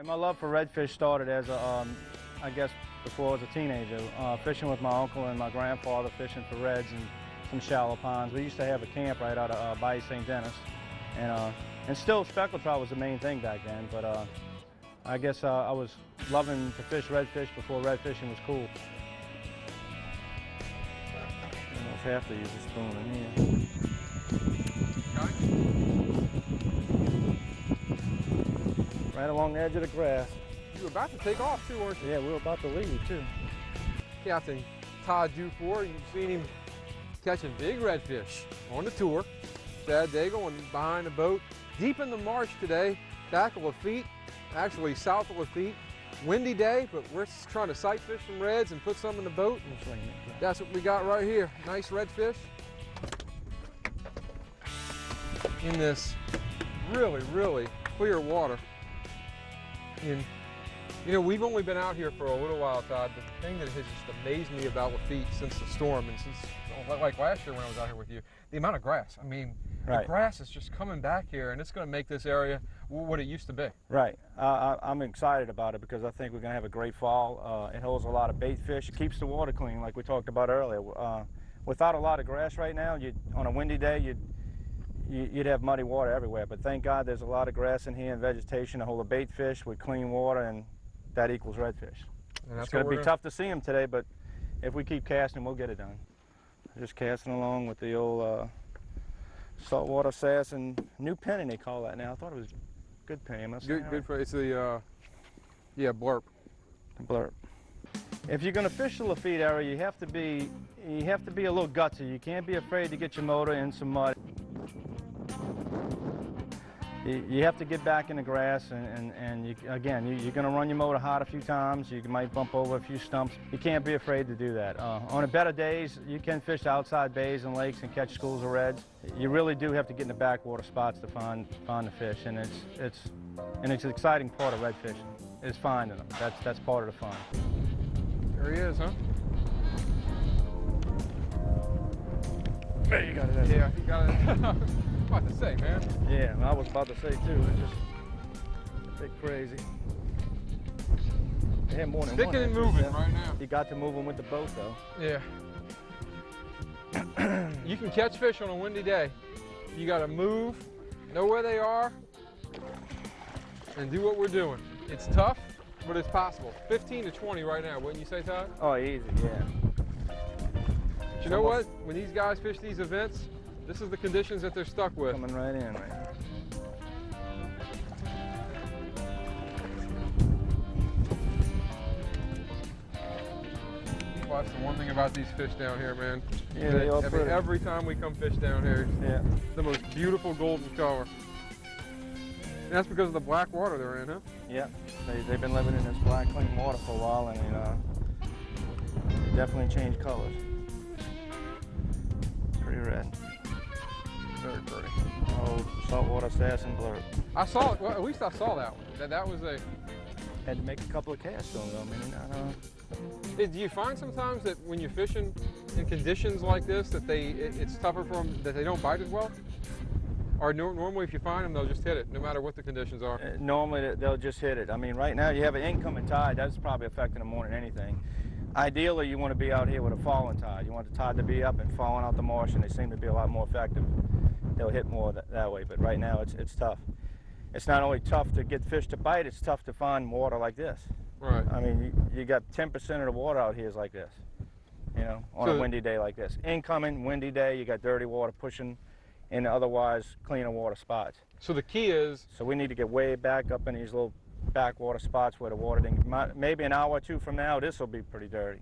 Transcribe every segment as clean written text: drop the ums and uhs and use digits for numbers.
My love for redfish started as a, I guess before I was a teenager, fishing with my uncle and my grandfather, fishing for reds and some shallow ponds. We used to have a camp right out of Bayou St. Denis, and still speckled trout was the main thing back then, but I guess I was loving to fish redfish before red fishing was cool. I almost have to use a spoon in here. Right along the edge of the grass. You were about to take off too, weren't you? Yeah, we were about to leave too. Captain Todd Dufour, you've seen him catching big redfish on the tour. Sad day going behind the boat. Deep in the marsh today, tackle of feet, actually south of feet. Windy day, but we're trying to sight fish some reds and put some in the boat. That's what we got right here. Nice redfish in this really, really clear water. And you know, we've only been out here for a little while, Todd. The thing that has just amazed me about Lafitte since the storm and since, like last year when I was out here with you, the amount of grass. I mean, the grass is just coming back here, and it's going to make this area what it used to be. Right. I'm excited about it because I think we're going to have a great fall. It holds a lot of bait fish. It keeps the water clean, like we talked about earlier. Without a lot of grass right now, on a windy day, you'd have muddy water everywhere. But thank God there's a lot of grass in here and vegetation to hold a bait fish with clean water, and that equals redfish. It's going to be tough to see them today, but if we keep casting, we'll get it done. Just casting along with the old saltwater sass and new penny, they call that now. I thought it was good penny. Good for it's the yeah, blurp. Blurp. If you're going to fish the Lafitte area, you have to be a little gutsy. You can't be afraid to get your motor in some mud. You have to get back in the grass, and you're going to run your motor hot a few times. You might bump over a few stumps. You can't be afraid to do that. On the better days, you can fish outside bays and lakes and catch schools of reds. You really do have to get in the backwater spots to find the fish, and it's an exciting part of red fishing is finding them. That's part of the fun. There he is, huh? There you got it. Yeah, he got it. About to say, man. Yeah, I was about to say too. It's just a bit crazy. They had more than Sticking one and moving right now. You got to move them with the boat though. Yeah. You can catch fish on a windy day. You got to move, know where they are, and do what we're doing. It's tough, but it's possible. 15 to 20 right now, wouldn't you say, Todd? Oh, easy, yeah. But you know what? When these guys fish these events, this is the conditions that they're stuck with. Coming right in, right? Well, that's the one thing about these fish down here, man. Yeah, they all pretty. Every time we come fish down here, yeah, the most beautiful golden color. And that's because of the black water they're in, huh? Yeah, they've been living in this black, clean water for a while, and they definitely change colors. Pretty red. Very pretty. Oh, saltwater sass and blurb. I saw it. Well, at least I saw that one. That was a. Had to make a couple of casts on them. I mean, Do you find sometimes that when you're fishing in conditions like this, that it's tougher for them, that they don't bite as well? Or normally, if you find them, they'll just hit it, no matter what the conditions are. Normally, they'll just hit it. I mean, right now you have an incoming tide. That's probably affecting them more than anything. Ideally, you want to be out here with a falling tide. You want the tide to be up and falling out the marsh, and they seem to be a lot more effective. They'll hit more that way, but right now it's tough. It's not only tough to get fish to bite, it's tough to find water like this. Right. I mean, you got 10% of the water out here is like this, on a windy day like this. Incoming, windy day, you got dirty water pushing in otherwise cleaner water spots. So the key is? So we need to get way back up in these little backwater spots where the water didn't, maybe an hour or two from now, this will be pretty dirty.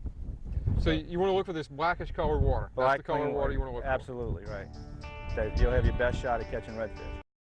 So you want to look for this blackish colored water. Black, that's the color water you want to look for. Absolutely, right. You'll have your best shot at catching redfish.